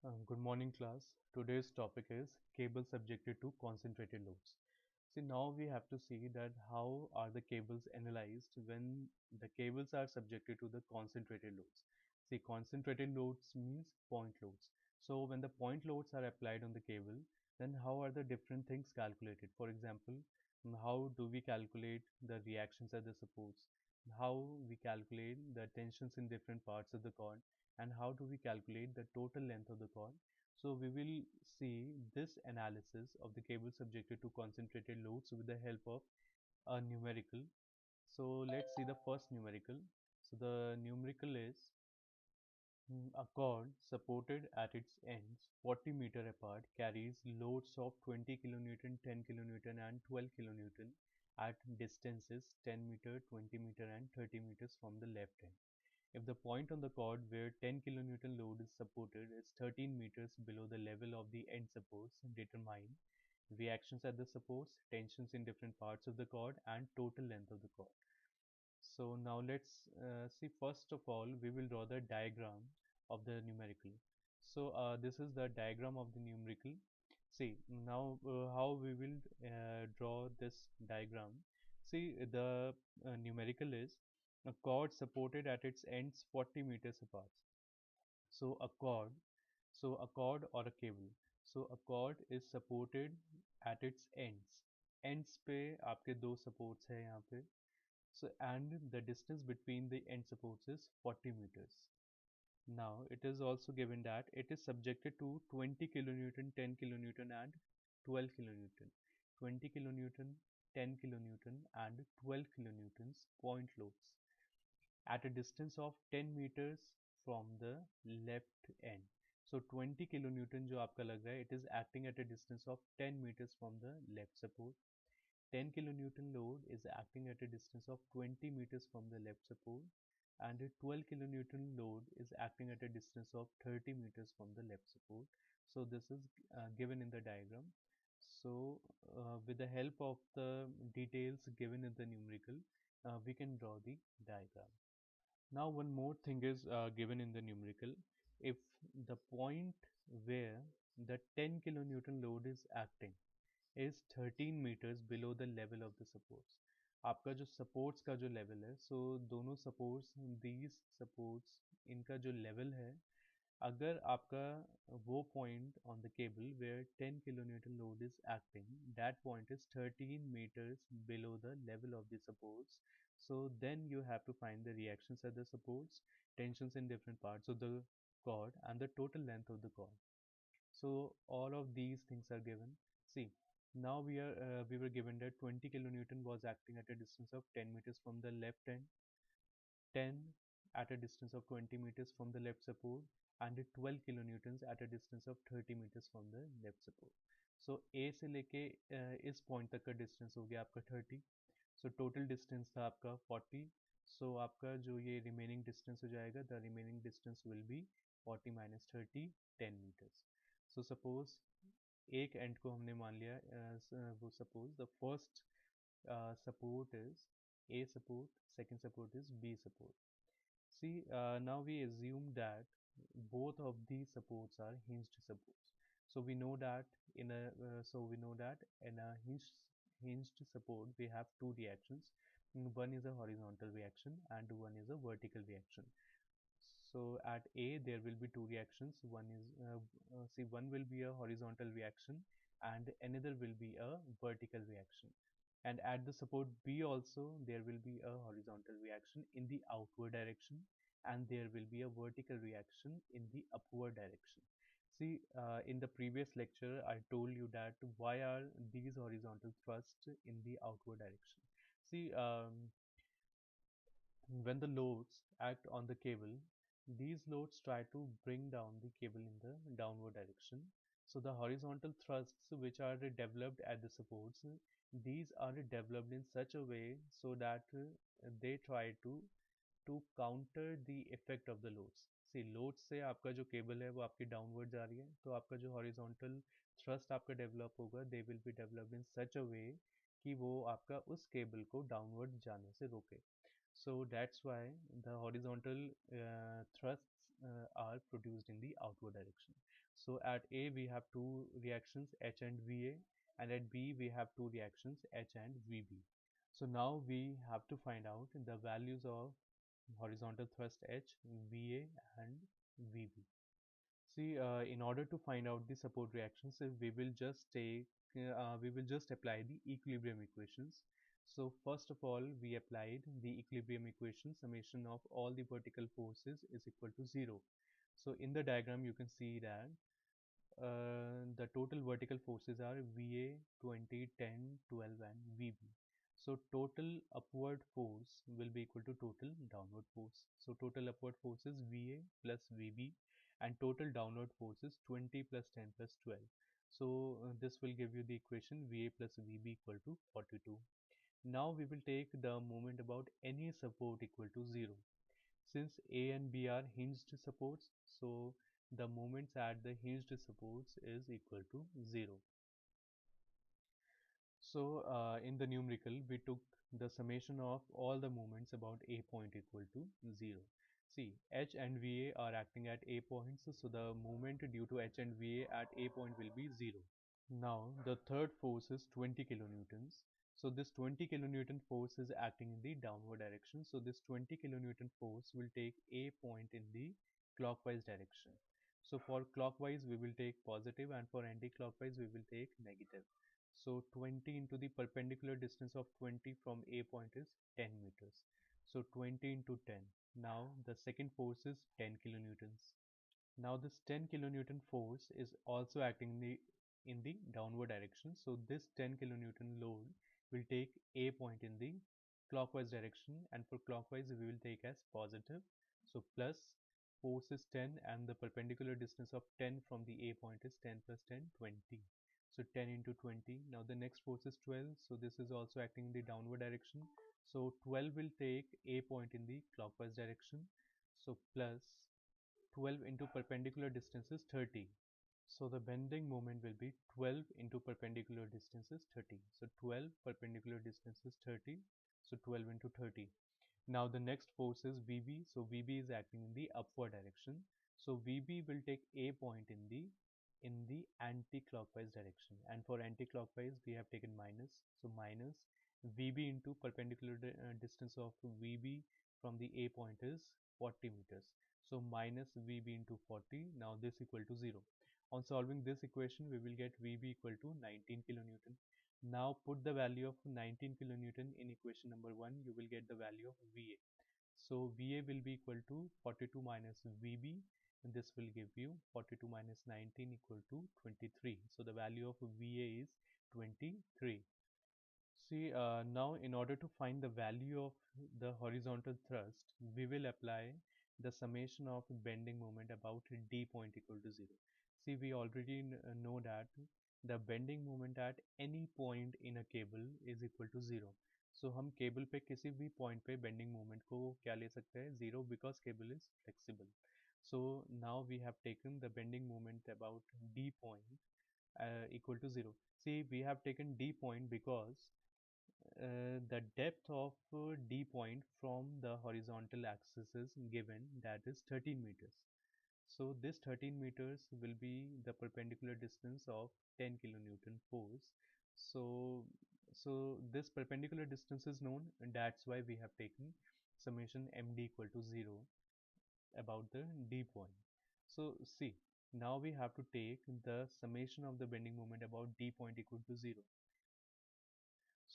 Good morning, class. Today's topic is cables subjected to concentrated loads. See, now we have to see that how are the cables analyzed when the cables are subjected to the concentrated loads. See, concentrated loads means point loads. So when the point loads are applied on the cable, then how are the different things calculated? For example, how do we calculate the reactions at the supports? How we calculate the tensions in different parts of the cord? And how do we calculate the total length of the cord. So we will see this analysis of the cable subjected to concentrated loads with the help of a numerical. So let's see the first numerical. So the numerical is a cord supported at its ends 40 meter apart carries loads of 20 kilonewton, 10 kilonewton and 12 kilonewton at distances 10 meter, 20 meter and 30 meters from the left end. If the point on the cord where 10 kilonewton load is supported is 13 meters below the level of the end supports, determine reactions at the supports, tensions in different parts of the cord and total length of the cord. So now let's see, first of all we will draw the diagram of the numerical. So this is the diagram of the numerical. See now how we will draw this diagram. See the numerical is a cord supported at its ends 40 meters apart. So a cord or a cable. So a cord is supported at its ends. Ends पे आपके दो supports है यहाँ पे. So and the distance between the end supports is 40 meters. Now it is also given that it is subjected to 20 kilonewton, 10 kilonewton and 12 kilonewton. 20 kilonewton, 10 kilonewton and 12 kilonewtons point loads at a distance of 10 meters from the left end. So 20 kilonewton जो आपका लग रहा है, it is acting at a distance of 10 meters from the left support. 10 kilonewton load is acting at a distance of 20 meters from the left support, and a 12 kilonewton load is acting at a distance of 30 meters from the left support. So this is given in the diagram. So with the help of the details given in the numerical, we can draw the diagram. Now one more thing is given in the numerical. If the point where the 10 kilonewton load is acting is 13 meters below the level of the supports. आपका जो supports का जो level है, so दोनों supports, these supports, इनका जो level है, अगर आपका वो point on the cable where 10 kilonewton load is acting, that point is 13 meters below the level of the supports. So then you have to find the reactions at the supports, tensions in different parts of the cord and the total length of the cord. So all of these things are given. See, now we were given that 20 kilonewton was acting at a distance of 10 meters from the left end, 10 at a distance of 20 meters from the left support, and 12 kilonewtons at a distance of 30 meters from the left support. So A से लेके इस point तक का distance हो गया आपका 30. So total distance था आपका 40. So आपका जो ये remaining distance हो जाएगा, the remaining distance will be 40 minus 30, 10 meters. So suppose एक end को हमने मान लिया, वो suppose the first support is A support, second support is B support. See, now we assume that both of these supports are hinged supports. So we know that in a hinged support we have two reactions. One is a horizontal reaction and one is a vertical reaction. So at A there will be two reactions. One will be a horizontal reaction and another will be a vertical reaction. And at the support B also there will be a horizontal reaction in the outward direction and there will be a vertical reaction in the upward direction. See, in the previous lecture I told you that why are these horizontal thrusts in the outward direction. See, when the loads act on the cable, these loads try to bring down the cable in the downward direction. So the horizontal thrusts which are developed at the supports, these are developed in such a way so that they try to counter the effect of the loads. See, loads से आपका जो cable है वो आपकी downward जा रही है, तो आपका जो horizontal thrust आपका develop होगा, they will be developed in such a way कि वो आपका उस cable को downward जाने से रोके. So that's why the horizontal thrusts are produced in the outward direction. So at A we have two reactions H and Va, and at B we have two reactions H and Vb. So now we have to find out the values of horizontal thrust H, Va and Vb. See, in order to find out the support reactions, we will just apply the equilibrium equations. So first of all, we applied the equilibrium equation. Summation of all the vertical forces is equal to 0. So in the diagram, you can see that the total vertical forces are Va, 20, 10, 12 and Vb. So total upward force will be equal to total downward force. So total upward force is Va plus Vb, and total downward force is 20 plus 10 plus 12. So this will give you the equation Va plus Vb equal to 42. Now we will take the moment about any support equal to 0. Since A and B are hinged supports, so the moments at the hinged supports is equal to 0. So in the numerical, we took the summation of all the moments about A point equal to 0. See, H and Va are acting at A points, so the moment due to H and Va at A point will be 0. Now the third force is 20 kilonewtons. So this 20 kilonewton force is acting in the downward direction. So this 20 kilonewton force will take A point in the clockwise direction. So for clockwise we will take positive, and for anti-clockwise we will take negative. So 20 into the perpendicular distance of 20 from A point is 10 meters. So 20 into 10. Now the second force is 10 kilonewtons. Now this 10 kilonewton force is also acting in the downward direction. So this 10 kilonewton load will take A point in the clockwise direction, and for clockwise we will take as positive. So plus force is 10, and the perpendicular distance of 10 from the A point is 10 plus 10, 20. So 10 into 20. Now the next force is 12. So this is also acting in the downward direction. So 12 will take A point in the clockwise direction. So plus 12 into perpendicular distance is 30. So the bending moment will be 12 into perpendicular distance is 30. So 12 perpendicular distance is 30. So 12 into 30. Now the next force is Vb. So Vb is acting in the upward direction. So Vb will take A point in the anti-clockwise direction, and for anti-clockwise we have taken minus. So minus Vb into perpendicular distance of Vb from the A point is 40 meters. So minus Vb into 40. Now this equal to 0. On solving this equation, we will get Vb equal to 19 kilonewton. Now put the value of 19 kilonewton in equation number 1, you will get the value of Va. So Va will be equal to 42 minus Vb, and this will give you 42 minus 19 equal to 23. So the value of Va is 23. See, now in order to find the value of the horizontal thrust, we will apply the summation of bending moment about D point equal to 0. See, we already know that the bending moment at any point in a cable is equal to 0. So हम cable पे किसी भी point पे bending moment को क्या ले सकते हैं, 0, because cable is flexible. So now we have taken the bending moment about D point equal to 0. See, we have taken D point because the depth of D point from the horizontal axis is given, that is 13 meters. So this 13 meters will be the perpendicular distance of 10 kilonewton force. So this perpendicular distance is known, and that's why we have taken summation md equal to 0 about the D point. So see, now we have to take the summation of the bending moment about D point equal to 0.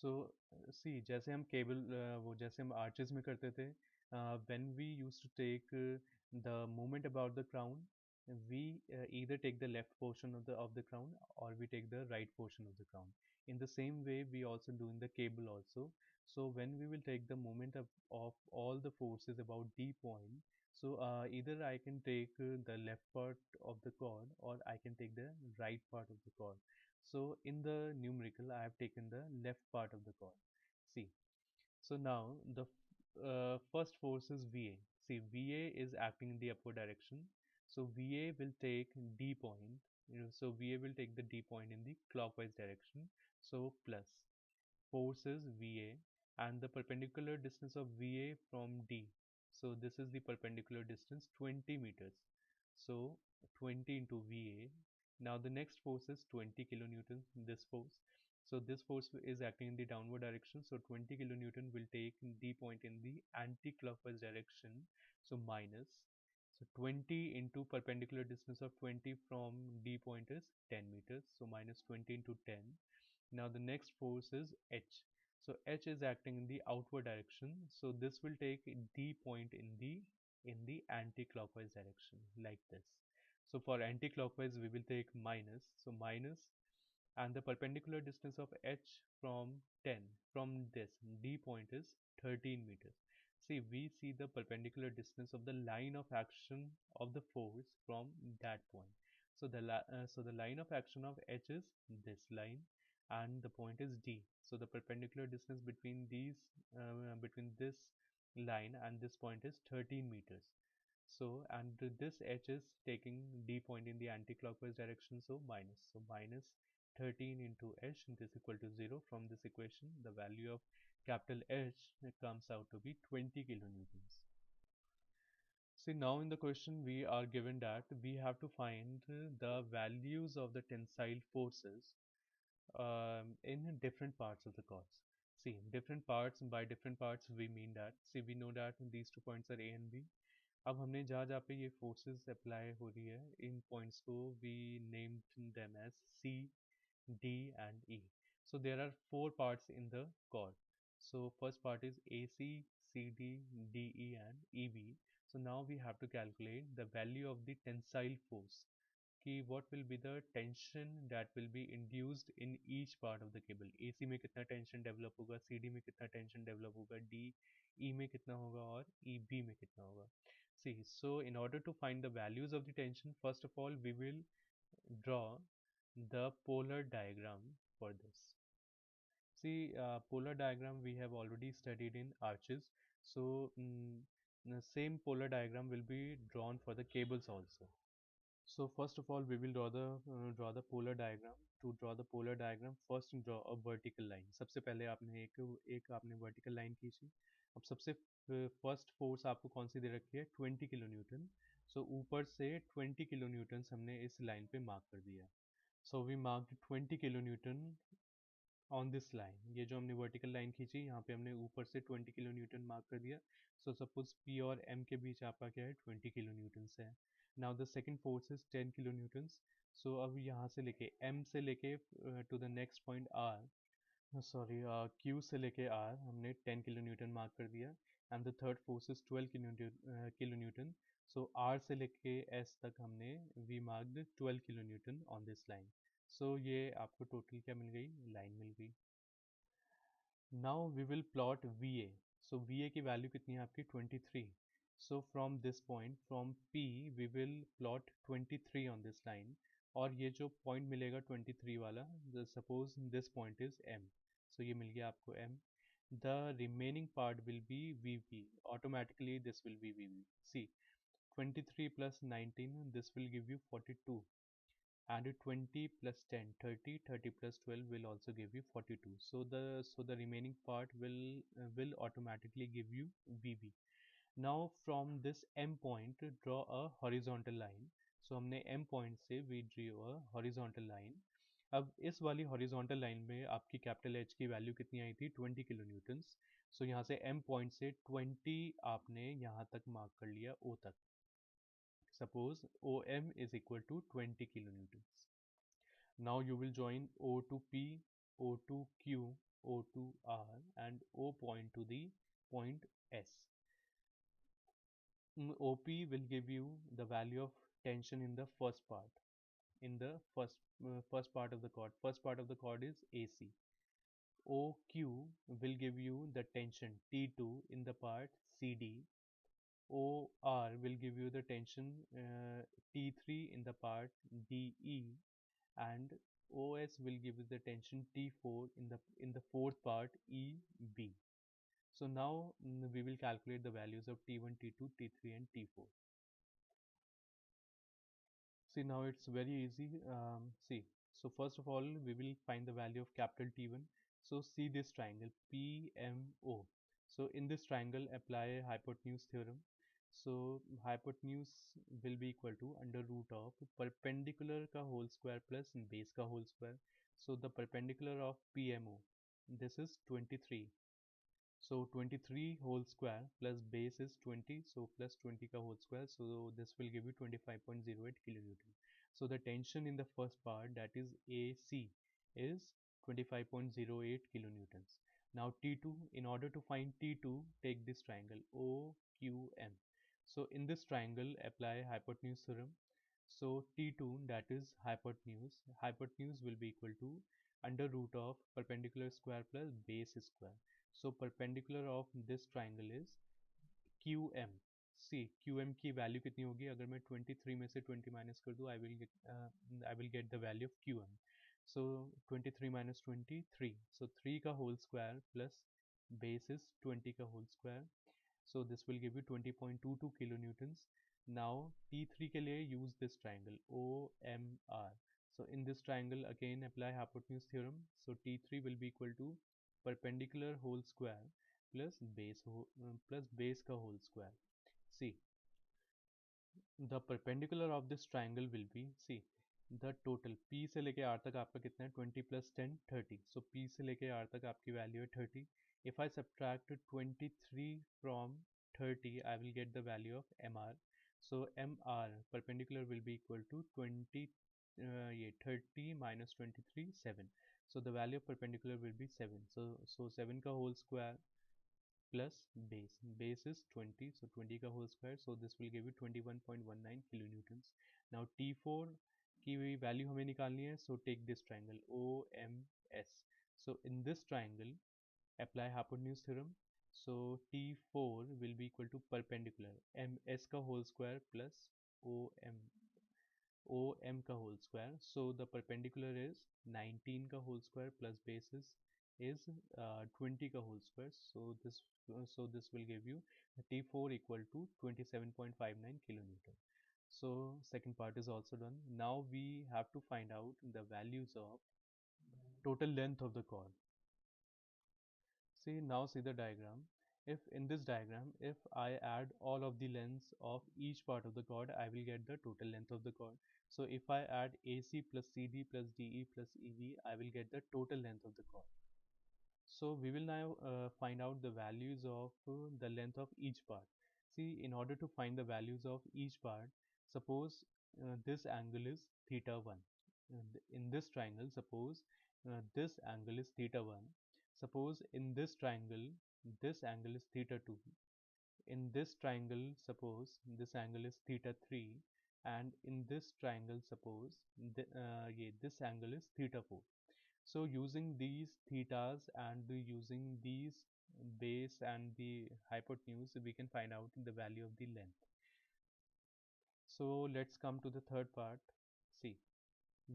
सो सी जैसे हम cable वो जैसे हम arches में करते थे, when we use to take the moment about the crown, we either take the left portion of the crown, or we take the right portion of the crown. In the same way we also do in the cable also. So when we will take the moment of all the forces about D point, so either I can take the left part of the cord, or I can take the right part of the cord. So in the numerical, I have taken the left part of the cord. See, so now the first force is Va. See, Va is acting in the upward direction. So Va will take D point. So Va will take the D point in the clockwise direction. So plus force is Va, and the perpendicular distance of Va from D. So this is the perpendicular distance 20 meters. So 20 into Va Now the next force is 20 kilonewton, this force. So this force is acting in the downward direction. So 20 kilonewton will take D point in the anti-clockwise direction. So minus. So 20 into perpendicular distance of 20 from D point is 10 meters. So minus 20 into 10. Now the next force is H. So H is acting in the outward direction. So this will take D point in the anti-clockwise direction like this. So for anti-clockwise we will take minus. So minus, and the perpendicular distance of H from 10 from this D point is 13 meters. See, we see the perpendicular distance of the line of action of the force from that point. So the line of action of H is this line, and the point is D. So the perpendicular distance between this line and this point is 13 meters. So, and this H is taking D point in the anti-clockwise direction, so minus. So minus 13 into H, this equal to 0. From this equation, the value of capital H comes out to be 20 kilonewtons. See, now in the question we are given that we have to find the values of the tensile forces in different parts of the chords. See, different parts, by different parts we mean that, see, we know that these 2 points are A and B. अब हमने जहाँ जहाँ पे ये forces apply हो रही है, इन पॉइंट्स को we named them as C, D and E. So there are 4 parts in the chord. So first part is AC, CD, DE and EB. So now we have to calculate the value of the tensile force. कि what will be the tension that will be induced in each part of the cable. AC में कितना tension develop होगा, CD में कितना tension develop होगा, DE में कितना होगा और EB में कितना होगा. See, so in order to find the values of the tension, first of all we will draw the polar diagram for this. See, polar diagram we have already studied in arches. So the same polar diagram will be drawn for the cables also. So first of all we will draw the polar diagram. To draw the polar diagram, first draw a vertical line. सबसे पहले आपने एक आपने vertical line खींची. अब सबसे first force आपको कौन सी दे रखी है, 20 किलोन्यूटन. So ऊपर से 20 किलोन्यूटन हमने इस line पे mark कर दिया. So we marked 20 kilonewton on this line. ये जो हमने वर्टिकल लाइन खींची, यहाँ पे हमने ऊपर से 20 किलो न्यूटन मार्क कर दिया. सो सपोज P और M के बीच आपका क्या है, 20 किलो न्यूटन है. Now the second force is 10 kilo newton. So अब यहाँ से लेके M से लेके to the next point Q से लेके R हमने 10 किलो न्यूटन मार्क कर दिया. And the third force is 12 kilo newton. So R से लेके S तक हमने we marked 12 kilo newton on this line. So ये आपको टोटल क्या मिल गई, लाइन मिल गई. Now we will plot VA. So VA की वैल्यू कितनी है आपकी, 23. So from this point from P we will plot 23 on this line. और ये जो पॉइंट मिलेगा 23 वाला, suppose this point is M. सो ये मिल गया आपको M. The remaining part will be VB. Automatically this will be VB. See, 23 plus 19, this will give you 42. And 20 plus 10, 30, 30 plus 12 will also give you 42. So the remaining part will automatically give you VB. Now from this M point draw a horizontal line. So हमने M point से we drew a horizontal line. अब इस वाली horizontal line में आपकी capital H की value कितनी आई थी, 20 किलो न्यूटन्स. सो यहाँ से M point से 20 आपने यहाँ तक मार्क कर लिया O तक. Suppose OM is equal to 20 kilonewtons. Now you will join O to P, O to Q, O to R and O point to the point S. OP will give you the value of tension in the first part. In the first part of the chord. First part of the chord is AC. OQ will give you the tension T2 in the part CD. OR will give you the tension T3 in the part DE, and OS will give you the tension T4 in the fourth part EB. So now we will calculate the values of T1, T2, T3 and T4. See, now it's very easy. See, so first of all we will find the value of capital T1. So see this triangle PMO. So in this triangle apply hypotenuse theorem. So hypotenuse will be equal to under root of perpendicular का whole square plus base का whole square. So the perpendicular of PMO, this is 23. So 23 whole square plus base is 20, so plus 20 ka whole square, so this will give you 25.08 kilonewton. So the tension in the first part, that is AC, is 25.08 kilonewtons. Now T2, in order to find T2, take this triangle OQM. So in this triangle, apply hypotenuse theorem. So T2, that is hypotenuse will be equal to under root of perpendicular square plus base square. So perpendicular of this triangle is QM. See QM की value कितनी होगी, अगर मैं 23 में से 20 minus कर दूँ, I will get the value of QM. So 23 minus 20 3. So 3 का whole square plus base is 20 का whole square. So this will give you 20.22 kilonewtons. Now T3 के लिए use this triangle OMR. So in this triangle again apply hypotenuse theorem. So T3 will be equal to perpendicular whole square plus base का whole square. See, the perpendicular of this triangle will be, see, the total P से लेके R तक आपका कितना है 20 plus 10 30. So P से लेके R तक आपकी value है 30. If I subtract 23 from 30, I will get the value of MR. So MR perpendicular will be equal to 30 minus 23 7. So the value of perpendicular will be 7. So 7 का whole square plus base is 20, so 20 का whole square, so this will give you 21.19 kilonewtons. Now T4 की value हमें निकालनी है, so take this triangle OMS. So in this triangle apply hypotenuse theorem. So T4 will be equal to perpendicular MS का whole square plus OM का whole square. So the perpendicular is 19 का whole square plus basis is 20 का whole square. So this will give you T4 equal to 27.59 kilonewton. So second part is also done. Now we have to find out the values of total length of the cord. See the diagram. If in this diagram, if I add all of the lengths of each part of the cord, I will get the total length of the cord. So if I add AC plus CD plus DE plus EV, I will get the total length of the cord. So we will now find out the values of the length of each part. See, in order to find the values of each part, suppose this angle is theta 1. In this triangle, suppose this angle is theta 1. Suppose in this triangle, this angle is theta 2. In this triangle, suppose this angle is theta 3. And in this triangle, suppose this angle is theta 4. So using these thetas and using these base and the hypotenuse, we can find out the value of the length. So let's come to the third part. See,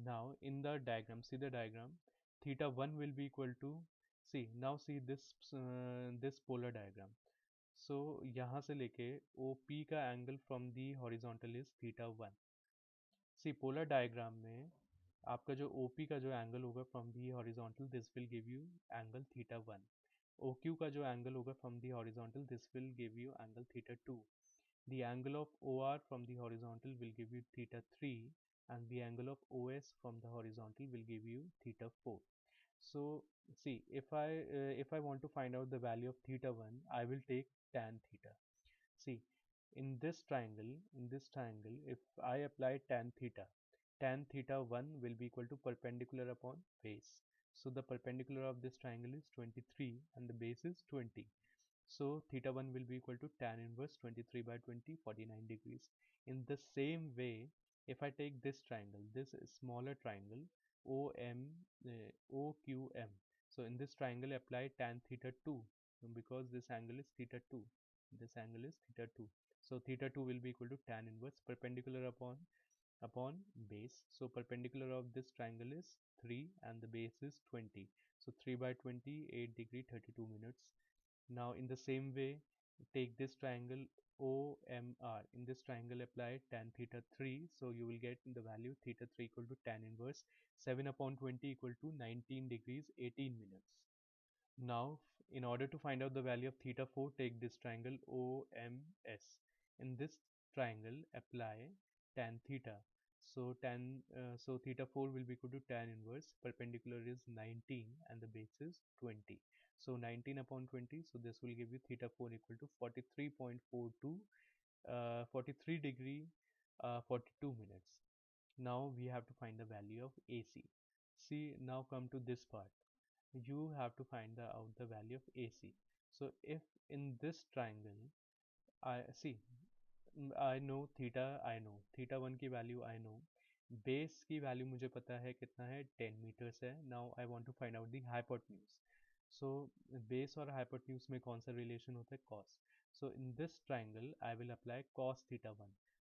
now in the diagram, see the diagram, theta 1 will be equal to, see this polar diagram. So यहाँ से लेके OP का angle from the horizontal is theta 1. See polar diagram में आपका जो OP का जो angle होगा from the horizontal, this will give you angle theta 1. OQ का जो एंगल होगा from the horizontal, this will give you angle theta 2. The angle of OR from the horizontal will give you theta 3, and the angle of OS from the horizontal will give you theta 4. So see, if I want to find out the value of theta 1, I will take tan theta. See, in this triangle, if I apply tan theta 1 will be equal to perpendicular upon base. So the perpendicular of this triangle is 23 and the base is 20. So theta 1 will be equal to tan inverse 23 by 20, 49 degrees. In the same way, if I take this triangle, this smaller triangle OQM. So in this triangle apply tan theta 2 because this angle is theta 2. This angle is theta 2. So theta 2 will be equal to tan inverse perpendicular upon base. So perpendicular of this triangle is 3 and the base is 20. So 3 by 20, 8 degree 32 minutes. Now in the same way, take this triangle OMR. In this triangle apply tan theta 3. So you will get the value theta 3 equal to tan inverse 7 upon 20 equal to 19 degrees 18 minutes. Now in order to find out the value of theta 4, take this triangle OMS. in this triangle apply tan theta. So theta 4 will be equal to tan inverse, perpendicular is 19 and the base is 20. So 19 upon 20, so this will give you theta 4 equal to 43.42, 43 degree 42 minutes. Now we have to find the value of AC. See, now come to this part. You have to find out the value of AC. So if in this triangle, I see, I know theta 1 की value I know, base की value मुझे पता है कितना है 10 meters है. Now I want to find out the hypotenuse. So base और hypotenuse में कौन सा relation होता है? Cos. So in this triangle I will apply cos theta 1.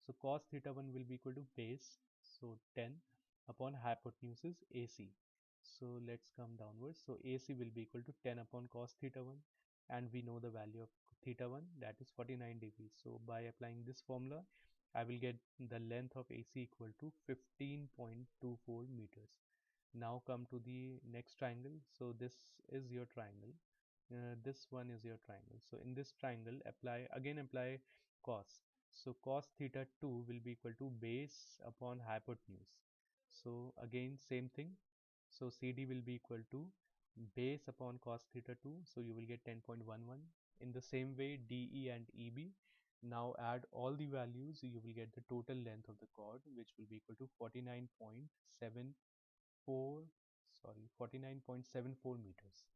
So cos theta 1 will be equal to base, so 10 upon hypotenuse is AC. So let's come downwards. So AC will be equal to 10 upon cos theta 1, and we know the value of theta 1, that is 49 degrees. So by applying this formula, I will get the length of AC equal to 15.24 meters. Now come to the next triangle. So this is your triangle. This one is your triangle. So in this triangle, apply cos. So cos theta 2 will be equal to base upon hypotenuse. So again same thing. So CD will be equal to base upon cos theta 2. So you will get 10.11. In the same way, DE and EB. Now add all the values. You will get the total length of the chord, which will be equal to 49.74. Sorry, 49.74 meters.